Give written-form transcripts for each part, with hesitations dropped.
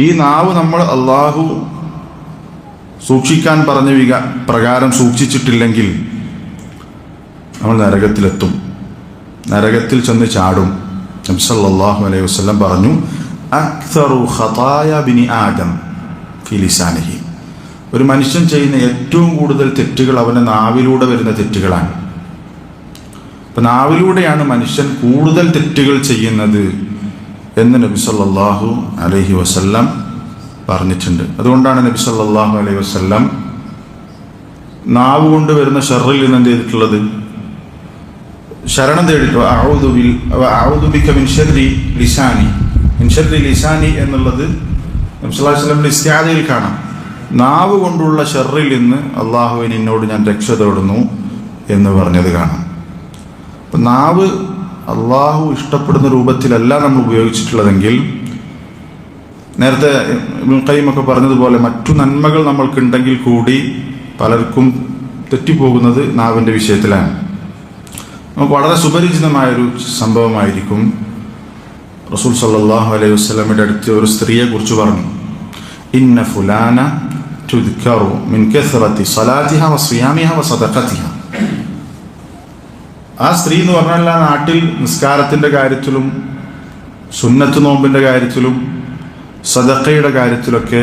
ഈ നാവ് നമ്മൾ അള്ളാഹു സൂക്ഷിക്കാൻ പറഞ്ഞ പ്രകാരം സൂക്ഷിച്ചിട്ടില്ലെങ്കിൽ നമ്മൾ നരകത്തിലെത്തും, നരകത്തിൽ ചെന്ന് ചാടും. നബി സല്ലല്ലാഹു അലൈഹി വസല്ലം പറഞ്ഞു, അക്സറു ഖതായ ബിനി ആദം ഫി ലിസാനിഹി. ഒരു മനുഷ്യൻ ചെയ്യുന്ന ഏറ്റവും കൂടുതൽ തെറ്റുകൾ അവൻ്റെ നാവിലൂടെ വരുന്ന തെറ്റുകളാണ്. അപ്പം നാവിലൂടെയാണ് മനുഷ്യൻ കൂടുതൽ തെറ്റുകൾ ചെയ്യുന്നത് എന്ന് നബി സല്ലല്ലാഹു അലൈഹി വസല്ലം പറഞ്ഞിട്ടുണ്ട്. അതുകൊണ്ടാണ് നബി സല്ലല്ലാഹു അലൈഹി വസല്ലം നാവ് കൊണ്ട് വരുന്ന ഷർറിൽ നിന്ന് എന്ത് ചെയ്തിട്ടുള്ളത്? ശരണം തേടിയിട്ട് അഊദു ബിക മിൻ ശർരി ലിസാനി, മിൻ ശർരി ലിസാനി എന്നുള്ളത് നബി സല്ലല്ലാഹു അലൈഹി വസല്ലം ഇസ്തിആദയിൽ കാണാം. നാവ് കൊണ്ടുള്ള ഷർറിൽ നിന്ന് അള്ളാഹുവേ നിന്നോട് ഞാൻ രക്ഷ തേടുന്നു എന്ന് പറഞ്ഞത് കാണാം. അപ്പം നാവ് അള്ളാഹു ഇഷ്ടപ്പെടുന്ന രൂപത്തിലല്ല നമ്മൾ ഉപയോഗിച്ചിട്ടുള്ളതെങ്കിൽ, നേരത്തെ ഇബ്നുൽ ഖയ്യിം ഒക്കെ പറഞ്ഞതുപോലെ മറ്റു നന്മകൾ നമ്മൾക്കുണ്ടെങ്കിൽ കൂടി പലർക്കും തെറ്റിപ്പോകുന്നത് നാവിൻ്റെ വിഷയത്തിലാണ്. നമുക്ക് വളരെ സുപരിചിതമായൊരു സംഭവമായിരിക്കും. റസൂൽ സല്ലല്ലാഹു അലൈഹി വസല്ലമയുടെ അടുത്ത് ഒരു സ്ത്രീയെ കുറിച്ച് പറഞ്ഞു, ഇന്ന ഫുലാന തുദ്കറു മിൻ കസ്റതി സ്വലാത്തിഹ വസിയാമിഹ വസദഖതിഹ. ആ സ്ത്രീ എന്ന് പറഞ്ഞാൽ ആ നാട്ടിൽ നിസ്കാരത്തിൻ്റെ കാര്യത്തിലും സുന്നത്ത് നോമ്പിൻ്റെ കാര്യത്തിലും സദഖയുടെ കാര്യത്തിലൊക്കെ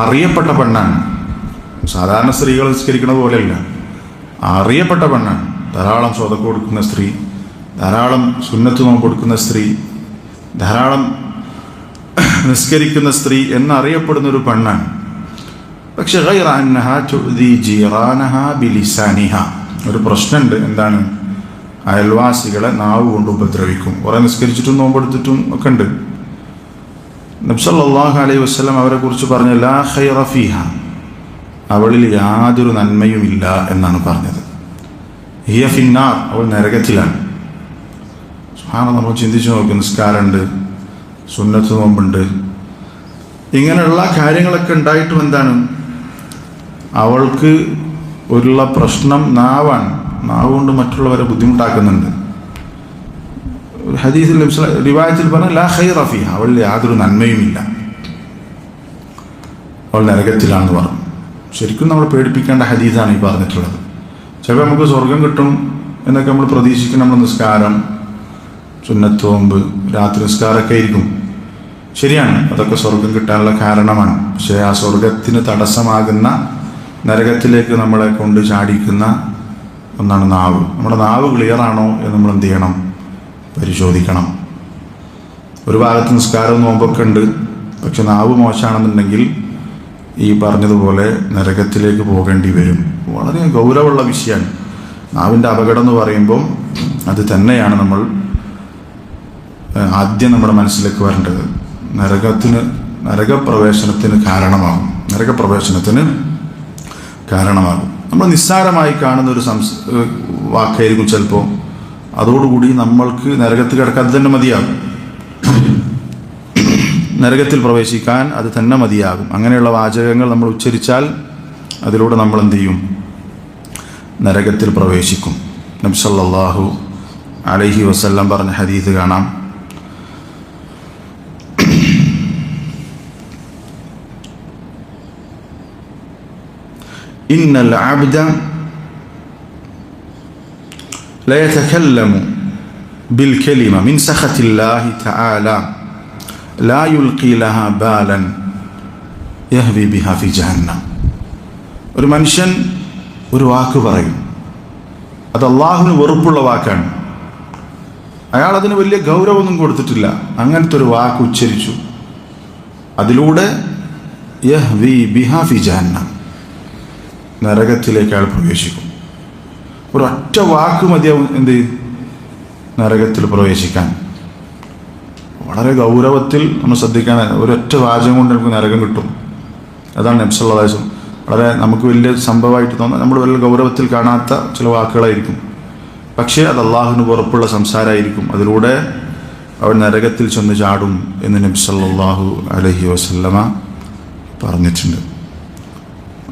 അറിയപ്പെട്ട പെണ്ണാണ്. സാധാരണ സ്ത്രീകൾ നിസ്കരിക്കുന്നത് പോലെയല്ല, അറിയപ്പെട്ട പെണ്ണാണ്. ധാരാളം സ്വതക്ക കൊടുക്കുന്ന സ്ത്രീ, ധാരാളം സുന്നത്ത് നോമ്പ് കൊടുക്കുന്ന സ്ത്രീ, ധാരാളം നിസ്കരിക്കുന്ന സ്ത്രീ എന്നറിയപ്പെടുന്ന ഒരു പെണ്ണാണ്. പക്ഷെ ഗൈറ അന്നഹാ തുഅ്ദി ജീറാനഹാ ബിലിസാനിഹാ. ഒരു പ്രശ്നമുണ്ട്. എന്താണ്? അയൽവാസികളെ നാവ് കൊണ്ട് ഉപദ്രവിക്കും. കുറെ നിസ്കരിച്ചിട്ടും നോമ്പെടുത്തിട്ടും ഒക്കെ ഉണ്ട്. നബി സല്ലല്ലാഹു അലൈഹി വസല്ലം അവരെ കുറിച്ച് പറഞ്ഞ ലാ ഖൈറ ഫീഹ, അവളിൽ യാതൊരു നന്മയുമില്ല എന്നാണ് പറഞ്ഞത്. ഹിയ ഫിന്നാർ, അവൾ നരകത്തിലാണ്. സുബ്ഹാനല്ലാഹ്, നമ്മൾ ചിന്തിച്ചു നോക്കും. നിസ്കാരമുണ്ട്, സുന്നത്ത് നോമ്പുണ്ട്, ഇങ്ങനെയുള്ള കാര്യങ്ങളൊക്കെ ഉണ്ടായിട്ടും എന്താണ് അവൾക്ക് ഉള്ള പ്രശ്നം? നാവാണ്. നാവ് കൊണ്ട് മറ്റുള്ളവരെ ബുദ്ധിമുട്ടാക്കുന്നുണ്ട്. ഒരു ഹദീസിൽ റിവായത്തിൽ പറഞ്ഞ ലാ ഖൈറ ഫീഹ, അവളിൽ യാതൊരു നന്മയുമില്ല, അവൾ നരകത്തിലാണെന്ന് പറഞ്ഞു. ശരിക്കും നമ്മൾ പേടിപ്പിക്കേണ്ട ഹദീസാണ് ഈ പറഞ്ഞിട്ടുള്ളത്. ചിലപ്പോൾ നമുക്ക് സ്വർഗം കിട്ടും എന്നൊക്കെ നമ്മൾ പ്രതീക്ഷിക്കും. നമ്മൾ നിസ്കാരം, സുന്നത്ത് നോമ്പ്, രാത്രി നിസ്കാരമൊക്കെ ആയിരിക്കും. ശരിയാണ്, അതൊക്കെ സ്വർഗം കിട്ടാനുള്ള കാരണമാണ്. പക്ഷേ ആ സ്വർഗത്തിന് തടസ്സമാകുന്ന നരകത്തിലേക്ക് നമ്മളെ കൊണ്ട് ചാടിക്കുന്ന ഒന്നാണ് നാവ്. നമ്മുടെ നാവ് ക്ലിയർ ആണോ എന്ന് നമ്മൾ എന്ത് ചെയ്യണം? പരിശോധിക്കണം. ഒരു ഭാഗത്ത് നിസ്കാരവും നോമ്പൊക്കെ ഉണ്ട്, പക്ഷെ നാവ് മോശമാണെന്നുണ്ടെങ്കിൽ ഈ പറഞ്ഞതുപോലെ നരകത്തിലേക്ക് പോകേണ്ടി വരും. വളരെ ഗൗരവമുള്ള വിഷയമാണ് നാവിൻ്റെ അപകടം എന്ന് പറയുമ്പോൾ. അത് തന്നെയാണ് നമ്മൾ ആദ്യം നമ്മുടെ മനസ്സിലേക്ക് വരേണ്ടത്. നരകപ്രവേശനത്തിന് കാരണമാകും. നമ്മൾ നിസ്സാരമായി കാണുന്ന ഒരു വാക്കായിരിക്കും ചിലപ്പോൾ, അതോടുകൂടി നമ്മൾക്ക് നരകത്തിൽ കിടക്കാൻ അത് തന്നെ മതിയാകും. നരകത്തിൽ പ്രവേശിക്കാൻ അത് തന്നെ മതിയാകും. അങ്ങനെയുള്ള വാചകങ്ങൾ നമ്മൾ ഉച്ചരിച്ചാൽ അതിലൂടെ നമ്മൾ എന്ത് ചെയ്യും? നരകത്തിൽ പ്രവേശിക്കും. നബി സല്ലല്ലാഹു അലൈഹി വസല്ലം പറഞ്ഞ ഹദീസ് കാണാം. ഇന്നൽ അബ്ദ ലയതകല്ലമു ബിൽ കലിമ മിൻ സഖത്തില്ലാഹി തആല ലാ യുൽഖി ലഹാ ബാലൻ യഹ്വി ബിഹാ ഫി ജഹന്നം. ഒരു മനുഷ്യൻ ഒരു വാക്ക് പറയും, അത് അള്ളാഹുവിന് വെറുപ്പുള്ള വാക്കാണ്. അയാൾ അതിന് വലിയ ഗൗരവമൊന്നും കൊടുത്തിട്ടില്ല. അങ്ങനത്തെ ഒരു വാക്ക് ഉച്ചരിച്ചു, അതിലൂടെ യഹ്വി ബിഹാ ഫി ജഹന്നം, നരകത്തിലേക്ക് അയാൾ പ്രവേശിക്കും. ഒരൊറ്റ വാക്ക് മതിയാവും എന്ത്? നരകത്തിൽ പ്രവേശിക്കാൻ. വളരെ ഗൗരവത്തിൽ നമ്മൾ ശ്രദ്ധിക്കാൻ. ഒരൊറ്റ വാചകം കൊണ്ട് നമുക്ക് നരകം കിട്ടും. അതാണ് നബി സല്ലല്ലാഹു അലൈഹി വസല്ലം വളരെ നമുക്ക് വലിയ സംഭവമായിട്ട് തോന്നുന്നത്. നമ്മൾ വലിയ ഗൗരവത്തിൽ കാണാത്ത ചില വാക്കുകളായിരിക്കും, പക്ഷേ അത് അള്ളാഹുവിന് വെറുപ്പുള്ള സംസാരമായിരിക്കും. അതിലൂടെ അവൻ നരകത്തിൽ ചെന്ന് ചാടും എന്ന് നബി സല്ലല്ലാഹു അലൈഹി വസല്ലമ പറഞ്ഞിട്ടുണ്ട്.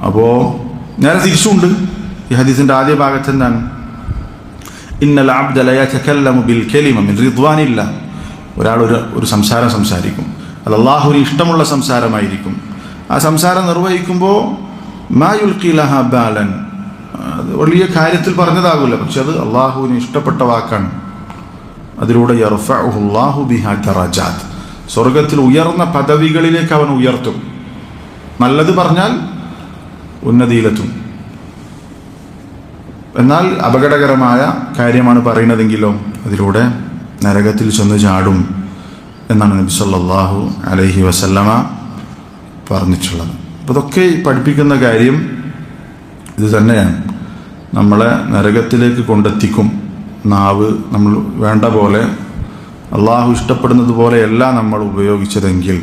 അപ്പോൾ നേരെ തിരിച്ചുണ്ട്. ഈ ഹദീസിൻ്റെ ആദ്യ ഭാഗത്ത് എന്താണ്? ഇന്നൽ അബ്ദ ല യതകല്ലമു ബിൽ കലിമ മിൻ റിദ്വാനില്ലാ. ഒരാൾ ഒരു സംസാരം സംസാരിക്കും, അത് അള്ളാഹുവിന് ഇഷ്ടമുള്ള സംസാരമായിരിക്കും. ആ സംസാരം നിർവഹിക്കുമ്പോൾ മാ യുൽഖി ലഹാ ബാലൻ, അത് വലിയ കാര്യത്തിൽ പറഞ്ഞതാകില്ല, പക്ഷെ അത് അള്ളാഹുവിന് ഇഷ്ടപ്പെട്ട വാക്കാണ്. അതിലൂടെ യർഫഉഹു അല്ലാഹു ബിഹാ ദറജാത്ത്, സ്വർഗത്തിൽ ഉയർന്ന പദവികളിലേക്ക് അവൻ ഉയർത്തും. നല്ലത് പറഞ്ഞാൽ ഉന്നതിയിലെത്തും. എന്നാൽ അപകടകരമായ കാര്യമാണ് പറയുന്നതെങ്കിലോ അതിലൂടെ നരകത്തിൽ ചെന്ന് ചാടും എന്നാണ് നബി സല്ലല്ലാഹു അലൈഹി വസല്ലമ പറഞ്ഞിട്ടുള്ളത്. അപ്പോൾ ഇതൊക്കെ പഠിപ്പിക്കുന്ന കാര്യം ഇത് തന്നെയാണ്. നമ്മളെ നരകത്തിലേക്ക് കൊണ്ടെത്തിക്കും. നാവ് നമ്മൾ വേണ്ട പോലെ അള്ളാഹു ഇഷ്ടപ്പെടുന്നത് പോലെയല്ല നമ്മൾ ഉപയോഗിച്ചതെങ്കിൽ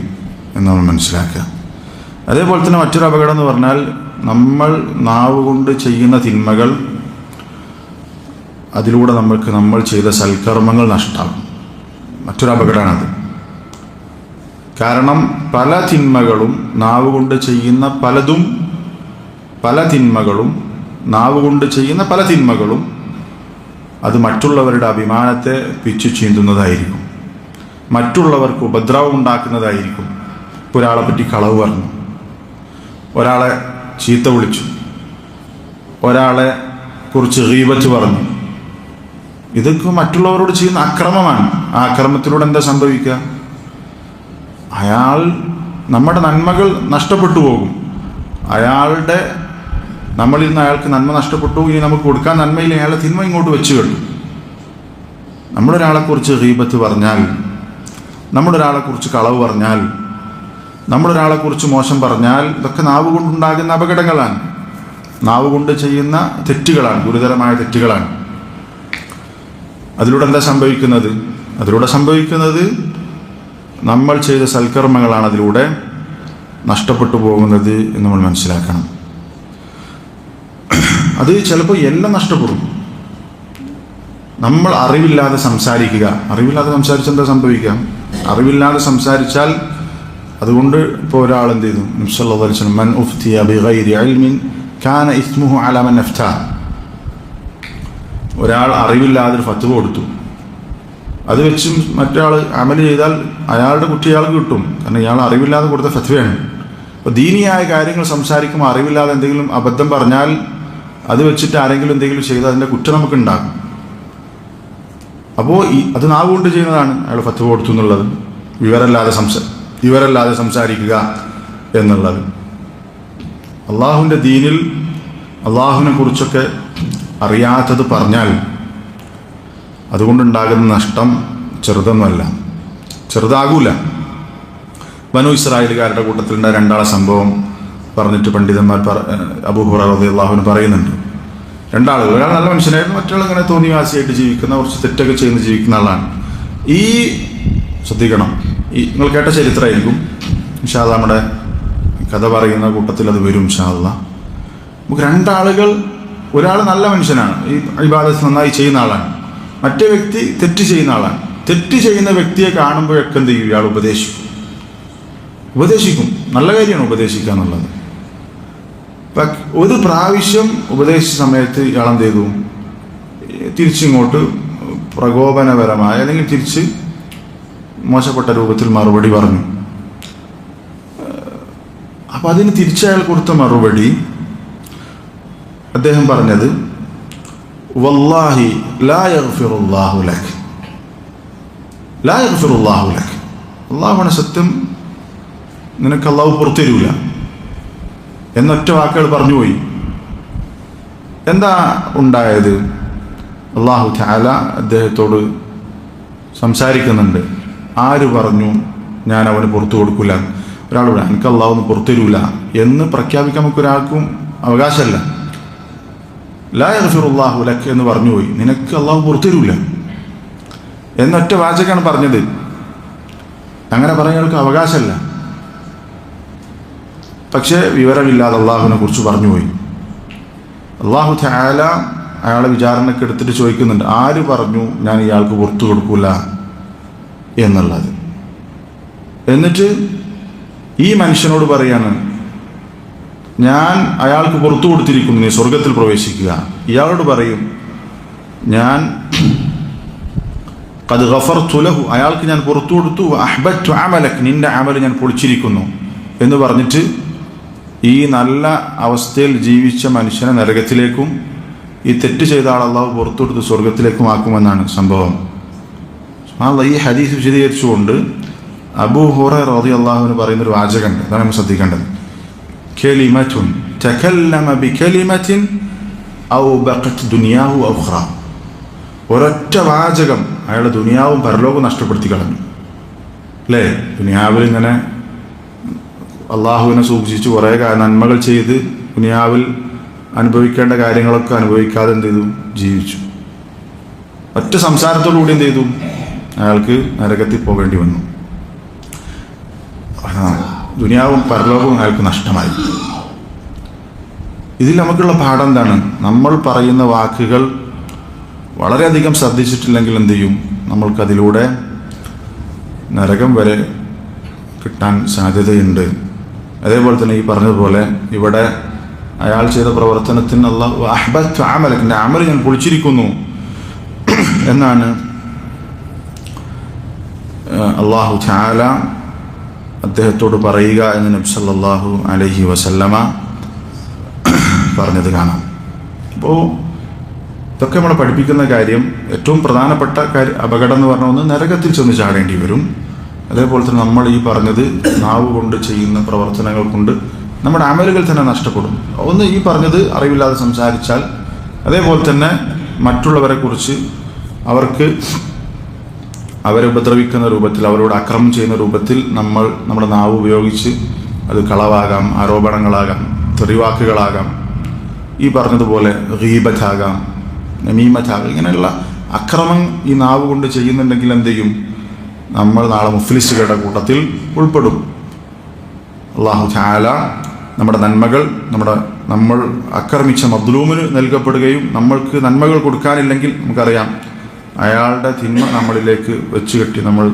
എന്ന് നമ്മൾ മനസ്സിലാക്കുക. അതേപോലെ തന്നെ മറ്റൊരു അപകടം എന്ന് പറഞ്ഞാൽ നമ്മൾ നാവ് കൊണ്ട് ചെയ്യുന്ന തിന്മകൾ, അതിലൂടെ നമ്മൾ ചെയ്ത സൽക്കർമ്മങ്ങൾ നഷ്ടമാകും. മറ്റൊരു അപകടമാണത്. കാരണം പല തിന്മകളും നാവ് കൊണ്ട് ചെയ്യുന്ന പല തിന്മകളും അത് മറ്റുള്ളവരുടെ അഭിമാനത്തെ പിച്ചു ചീന്തുന്നതായിരിക്കും, മറ്റുള്ളവർക്ക് ഉപദ്രവം ഉണ്ടാക്കുന്നതായിരിക്കും. ഇപ്പോൾ ഒരാളെ പറ്റി കളവ് പറഞ്ഞു, ഒരാളെ ചീത്ത വിളിച്ചു, ഒരാളെ കുറിച്ച് ഗീബത്ത് പറഞ്ഞു, ഇതൊക്കെ മറ്റുള്ളവരോട് ചെയ്യുന്ന അക്രമമാണ്. ആ അക്രമത്തിലൂടെ എന്താ സംഭവിക്കുക? നമ്മുടെ നന്മകൾ നഷ്ടപ്പെട്ടു പോകും. നമ്മളിൽ നിന്ന് അയാൾക്ക് നന്മ നഷ്ടപ്പെട്ടു, ഇനി നമുക്ക് കൊടുക്കാൻ നന്മയിൽ അയാളെ തിന്മ ഇങ്ങോട്ട് വെച്ച് കിട്ടും. നമ്മളൊരാളെക്കുറിച്ച് ഗീബത്ത് പറഞ്ഞാൽ, നമ്മളൊരാളെക്കുറിച്ച് കളവ് പറഞ്ഞാൽ, നമ്മളൊരാളെക്കുറിച്ച് മോശം പറഞ്ഞാൽ, ഇതൊക്കെ നാവ് കൊണ്ടുണ്ടാകുന്ന അപകടങ്ങളാണ്. നാവ് കൊണ്ട് ചെയ്യുന്ന തെറ്റുകളാണ്, ഗുരുതരമായ തെറ്റുകളാണ്. അതിലൂടെ എന്താ സംഭവിക്കുന്നത്? അതിലൂടെ സംഭവിക്കുന്നത് നമ്മൾ ചെയ്ത സൽക്കർമ്മങ്ങളാണ് അതിലൂടെ നഷ്ടപ്പെട്ടു പോകുന്നത് എന്ന് നമ്മൾ മനസ്സിലാക്കണം. അത് ചിലപ്പോൾ എല്ലാം നഷ്ടപ്പെടും. നമ്മൾ അറിവില്ലാതെ സംസാരിക്കുക, അറിവില്ലാതെ സംസാരിച്ചാൽ സംഭവിക്കാം? അറിവില്ലാതെ സംസാരിച്ചാൽ അതുകൊണ്ട് ഇപ്പോൾ ഒരാൾ എന്ത് ചെയ്തു? നബി സല്ലല്ലാഹു അലൈഹി വസല്ലം മൻ ഉഫ്തിയ ബിഗൈരി ഇൽമിൻ കാന ഇസ്മുഹു അലാ മൻ അഫ്താ. ഒരാൾ അറിവില്ലാതെ ഒരു ഫത്വ കൊടുത്തു, അത് വെച്ച് മറ്റൊരാൾ അമൽ ചെയ്താൽ അയാളുടെ കുട്ടി അയാൾക്ക് കിട്ടും. കാരണം ഇയാൾ അറിവില്ലാതെ കൊടുത്ത ഫത്വയാണ്. അപ്പോൾ ദീനിയായ കാര്യങ്ങൾ സംസാരിക്കുമ്പോൾ അറിവില്ലാതെ എന്തെങ്കിലും അബദ്ധം പറഞ്ഞാൽ അത് വെച്ചിട്ട് ആരെങ്കിലും എന്തെങ്കിലും ചെയ്താൽ അതിൻ്റെ കുറ്റം നമുക്ക് ഉണ്ടാകും. അപ്പോൾ അത് നാവ് കൊണ്ട് ചെയ്യുന്നതാണ് അയാൾ ഫത്വ കൊടുത്തു എന്നുള്ളത്, വിവരല്ലാതെ സംസാരിക്കുക എന്നുള്ളത്. അള്ളാഹുവിൻ്റെ ദീനിൽ അള്ളാഹുവിനെ കുറിച്ചൊക്കെ അറിയാത്തത് പറഞ്ഞാൽ അതുകൊണ്ടുണ്ടാകുന്ന നഷ്ടം ചെറുതൊന്നുമല്ല, ചെറുതാകൂല. ബനു ഇസ്രായേലുകാരുടെ കൂട്ടത്തിലുണ്ടായ രണ്ടാളെ സംഭവം പറഞ്ഞിട്ട് പണ്ഡിതന്മാർ അബൂ ഹുറൈറ റളിയല്ലാഹു അൻഹു പറയുന്നുണ്ട്. രണ്ടാളുകൾ, ഒരാൾ നല്ല മനുഷ്യനായിരുന്നു, മറ്റൊരാൾ ഇങ്ങനെ തോന്നിവാസിയായിട്ട് ജീവിക്കുന്ന, കുറച്ച് തെറ്റൊക്കെ ചെയ്യുന്ന ജീവിക്കുന്ന ആളാണ്. ശ്രദ്ധിക്കണം, നിങ്ങൾ കേട്ട ചരിത്രമായിരിക്കും. ഇൻഷാ അല്ലാഹ് നമ്മുടെ കഥ പറയുന്ന കൂട്ടത്തിൽ അത് വരും ഇൻഷാ അല്ലാഹ്. നമുക്ക് രണ്ടാളുകൾ, ഒരാൾ നല്ല മനുഷ്യനാണ്, ഈ ഇബാദത്ത് നന്നായി ചെയ്യുന്ന ആളാണ്, മറ്റേ വ്യക്തി തെറ്റ് ചെയ്യുന്ന ആളാണ്. തെറ്റ് ചെയ്യുന്ന വ്യക്തിയെ കാണുമ്പോഴൊക്കെ എന്ത് ചെയ്യും? ഇയാൾ ഉപദേശിക്കും. നല്ല കാര്യമാണ് ഉപദേശിക്കുക എന്നുള്ളത്. ഒരു പ്രാവശ്യം ഉപദേശിച്ച സമയത്ത് ഇയാൾ എന്ത് ചെയ്തു? തിരിച്ചിങ്ങോട്ട് പ്രകോപനപരമായ അല്ലെങ്കിൽ തിരിച്ച് മോശപ്പെട്ട രൂപത്തിൽ മറുപടി പറഞ്ഞു. അപ്പം അതിന് തിരിച്ചയാൾ കൊടുത്ത മറുപടി അദ്ദേഹം പറഞ്ഞത്, വല്ലാഹി ലാ യഗ്ഫിറുല്ലാഹു ലക്, ലാ യഗ്ഫിറുല്ലാഹു ലക്, അള്ളാഹുവാണ് സത്യം, നിനക്ക് അള്ളാഹു പുറത്തരൂല എന്നൊറ്റ വാക്കുകൾ പറഞ്ഞുപോയി. എന്താ ഉണ്ടായത്? അള്ളാഹു തആല അദ്ദേഹത്തോട് സംസാരിക്കുന്നുണ്ട്. ആര് പറഞ്ഞു ഞാൻ അവന് പുറത്തു കൊടുക്കില്ല? ഒരാളോട് എനിക്ക് അള്ളാഹു ഒന്ന് പുറത്തരൂല എന്ന് പ്രഖ്യാപിക്കാൻ നമുക്കൊരാൾക്കും അവകാശമല്ല. ലാ യഗ്ഫിറുല്ലാഹു ലക് എന്ന് പറഞ്ഞുപോയി, നിനക്ക് അള്ളാഹു പുറത്തരൂല എന്നൊറ്റ വാചകമാണ് പറഞ്ഞത്. അങ്ങനെ പറയാൻ അവകാശമല്ല. പക്ഷേ വിവരമില്ലാതെ അള്ളാഹുവിനെ കുറിച്ച് പറഞ്ഞുപോയി. അള്ളാഹു തആല അയാളെ വിചാരണയ്ക്ക് എടുത്തിട്ട് ചോദിക്കുന്നുണ്ട്, ആര് പറഞ്ഞു ഞാൻ ഇയാൾക്ക് പുറത്തു കൊടുക്കൂല എന്നുള്ളത്? എന്നിട്ട് ഈ മനുഷ്യനോട് പറയാണ്, ഞാൻ അയാൾക്ക് പുറത്തു കൊടുത്തിരിക്കുന്നു, നീ സ്വർഗത്തിൽ പ്രവേശിക്കുക. ഇയാളോട് പറയും, ഞാൻ ഖദ് ഗഫർതു ലഹു, അയാൾക്ക് ഞാൻ പുറത്തു കൊടുത്തു, വഅഹ്ബത്തു അമലക്, നിന്റെ അമൽ ഞാൻ പൊളിച്ചിരിക്കുന്നു എന്ന് പറഞ്ഞിട്ട് ഈ നല്ല അവസ്ഥയിൽ ജീവിച്ച മനുഷ്യനെ നരകത്തിലേക്കും ഈ തെറ്റ് ചെയ്ത ആൾ അള്ളാഹു പുറത്തു കൊടുത്ത് സ്വർഗത്തിലേക്കും ആക്കുമെന്നാണ് സംഭവം. ഈ ഹദീസ് വിശദീകരിച്ചുകൊണ്ട് അബൂ ഹുറൈറ റളിയല്ലാഹു പറയുന്നൊരു വാചകമുണ്ട്, അതാണ് നമ്മൾ ശ്രദ്ധിക്കേണ്ടത്. കലിമത്തുൻ തകല്ലമ ബികലിമത്തിൻ ഔ ബഖത് ദുനിയാഹു ഔ ഉഖ്റാ, ഒരൊറ്റ വാചകം അയാളുടെ ദുനിയാവും പരലോകവും നഷ്ടപ്പെടുത്തി കളഞ്ഞു. അല്ലേ? ദുനിയാവിൽ ഇങ്ങനെ അള്ളാഹുവിനെ സൂക്ഷിച്ച് കുറേ നന്മകൾ ചെയ്ത് ദുനിയാവിൽ അനുഭവിക്കേണ്ട കാര്യങ്ങളൊക്കെ അനുഭവിക്കാതെ എന്ത് ചെയ്തു? ജീവിച്ചു. ഒറ്റ സംസാരത്തോടുകൂടി എന്ത് ചെയ്തു? അയാൾക്ക് നരകത്തിൽ പോകേണ്ടി വന്നു. ദുനിയാവും പരലോകവും അയാൾക്ക് നഷ്ടമായി. ഇതിൽ നമുക്കുള്ള പാഠം എന്താണ്? നമ്മൾ പറയുന്ന വാക്കുകൾ വളരെയധികം ശ്രദ്ധിച്ചിട്ടില്ലെങ്കിൽ എന്ത് ചെയ്യും? നമ്മൾക്കതിലൂടെ നരകം വരെ കിട്ടാൻ സാധ്യതയുണ്ട്. അതേപോലെ തന്നെ ഈ പറഞ്ഞതുപോലെ ഇവിടെ അയാൾ ചെയ്ത പ്രവർത്തനത്തിന് അല്ലാഹു അഹ്ബത്തു അമലക്, എൻ്റെ അമൽ ഞാൻ പൊളിച്ചിരിക്കുന്നു എന്നാണ് അല്ലാഹു തആല അദ്ദേഹത്തോട് പറയുക എന്ന് നബി സല്ലല്ലാഹു അലൈഹി വസല്ലമ പറഞ്ഞത് കാണാം. അപ്പോൾ ഇതൊക്കെ നമ്മളെ പഠിപ്പിക്കുന്ന കാര്യം, ഏറ്റവും പ്രധാനപ്പെട്ട അപകടം എന്ന് പറഞ്ഞ ഒന്ന് നരകത്തിൽ ചെന്ന് ചാടേണ്ടി വരും. അതേപോലെ തന്നെ നമ്മൾ ഈ പറഞ്ഞത് നാവ് കൊണ്ട് ചെയ്യുന്ന പ്രവർത്തനങ്ങൾ കൊണ്ട് നമ്മുടെ അമലുകൾ തന്നെ നഷ്ടപ്പെടും. ഒന്ന് ഈ പറഞ്ഞത് അറിവില്ലാതെ സംസാരിച്ചാൽ, അതേപോലെ തന്നെ മറ്റുള്ളവരെ കുറിച്ച് അവരെ ഉപദ്രവിക്കുന്ന രൂപത്തിൽ, അവരോട് അക്രമം ചെയ്യുന്ന രൂപത്തിൽ നമ്മൾ നമ്മുടെ നാവ് ഉപയോഗിച്ച്, അത് കളവാകാം, ആരോപണങ്ങളാകാം, തെറിവാക്കുകളാകാം, ഈ പറഞ്ഞതുപോലെ ഗീബത്താകാം, നമീമത്താകാം, ഇങ്ങനെയുള്ള അക്രമം ഈ നാവ് കൊണ്ട് ചെയ്യുന്നുണ്ടെങ്കിൽ എന്ത് ചെയ്യും? നമ്മൾ നാളെ മുഫ്ലിസുകളുടെ കൂട്ടത്തിൽ ഉൾപ്പെടും. അല്ലാഹു തആല നമ്മുടെ നന്മകൾ നമ്മൾ ആക്രമിച്ച മദ്ലൂമിന് നൽകപ്പെടുകയും നമ്മൾക്ക് നന്മകൾ കൊടുക്കാനില്ലെങ്കിൽ നമുക്കറിയാം അയാളുടെ തിന്മ നമ്മളിലേക്ക് വെച്ച് കെട്ടി നമ്മൾ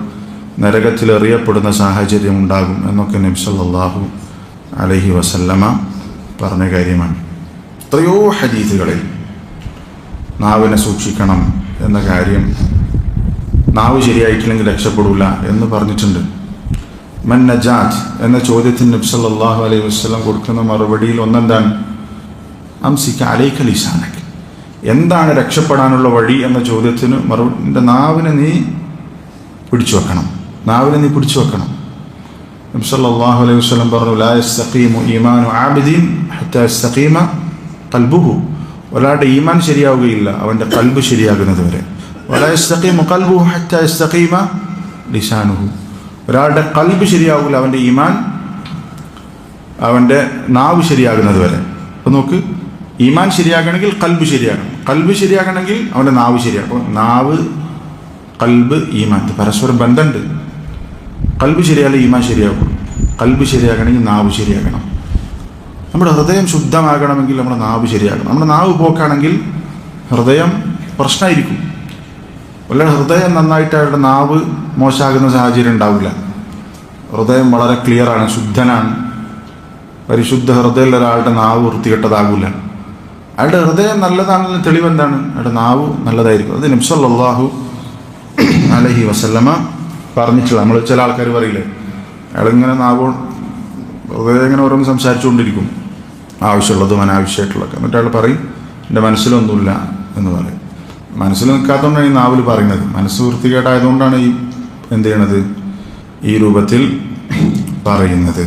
നരകത്തിൽ എറിയപ്പെടുന്ന സാഹചര്യം ഉണ്ടാകും എന്നൊക്കെ നബി സല്ലല്ലാഹു അലൈഹി വസല്ലമ പറഞ്ഞ കാര്യമാണ്. എത്രയോ ഹദീസുകളിൽ നാവിനെ സൂക്ഷിക്കണം എന്ന കാര്യം, നാവ് ശരിയായിട്ടില്ലെങ്കിൽ രക്ഷപ്പെടില്ല എന്ന് പറഞ്ഞിട്ടുണ്ട്. മൻ നജാത്ത് എന്ന ചോദ്യത്തിന് നബി സല്ലല്ലാഹു അലൈഹി വസല്ലം കൊടുക്കുന്ന മറുപടിയിൽ ഒന്നെന്താണ്? അംസിക അലൈക ലിസാനക, എന്താണ് രക്ഷപ്പെടാനുള്ള വഴി എന്ന ചോദ്യത്തിന് നിന്റെ നാവിനെ നീ പിടിച്ചു വെക്കണം. നബി സല്ലല്ലാഹു അലൈഹി വസല്ലം പറഞ്ഞു, ലാ യസ്തഖീമു ഈമാനു ആബിദിൻ ഹത്താ യസ്തഖീമ ഖൽബുഹു, ഒരാളുടെ ഈമാൻ ശരിയാവുകയില്ല അവൻ്റെ ഖൽബ് ശരിയാകുന്നത് വരെ. വലാ യസ്തഖീമു ഖൽബുഹു ഹത്താ യസ്തഖീമ ലിസാനുഹു, ഒരാളുടെ ഖൽബ് ശരിയാവില്ല, അവൻ്റെ നാവ് ശരിയാകുന്നത് വരെ. അപ്പോൾ നോക്ക്, ഈമാൻ ശരിയാകണമെങ്കിൽ ഖൽബ് ശരിയാകണം, ഖൽബ് ശരിയാകണമെങ്കിൽ അവൻ്റെ നാവ് ശരിയാകും. അപ്പോൾ നാവ്, ഖൽബ്, ഈമാൻ പരസ്പരം ബന്ധമുണ്ട്. ഖൽബ് ശരിയായാലും ഈമാൻ ശരിയാകും. ഖൽബ് ശരിയാകണമെങ്കിൽ നാവ് ശരിയാകണം. നമ്മുടെ ഹൃദയം ശുദ്ധമാകണമെങ്കിൽ നമ്മുടെ നാവ് ശരിയാകണം. നമ്മുടെ നാവ് പോക്കാണെങ്കിൽ ഹൃദയം പ്രശ്നമായിരിക്കും. വല്ല ഹൃദയം നന്നായിട്ട് അവരുടെ നാവ് മോശമാകുന്ന സാഹചര്യം ഉണ്ടാവില്ല. ഹൃദയം വളരെ ക്ലിയറാണ്, ശുദ്ധനാണ്, പരിശുദ്ധ ഹൃദയമുള്ള ഒരാളുടെ നാവ് വൃത്തികെട്ടതാകില്ല. അയാളുടെ ഹൃദയം നല്ലതാണെന്ന് തെളിവെന്താണ്? അയാളുടെ നാവ് നല്ലതായിരിക്കും. അത് നബി സല്ലല്ലാഹു അലൈഹി വസല്ലമ പറഞ്ഞിട്ടുള്ള, നമ്മൾ ചില ആൾക്കാർ പറയില്ലേ, അയാളിങ്ങനെ നാവ് ഹൃദയം ഇങ്ങനെ ഓരോന്ന് സംസാരിച്ചുകൊണ്ടിരിക്കും, ആവശ്യമുള്ളതും അനാവശ്യമായിട്ടുള്ളതൊക്കെ. എന്നിട്ട് അയാൾ പറയും എൻ്റെ മനസ്സിലൊന്നുമില്ല എന്ന് പറയും. മനസ്സിൽ നിൽക്കാത്തതുകൊണ്ടാണ് ഈ നാവിൽ പറയുന്നത്. മനസ്സ് വൃത്തികേടായതുകൊണ്ടാണ് ഈ എന്ത് ചെയ്യണത്? ഈ രൂപത്തിൽ പറയുന്നത്.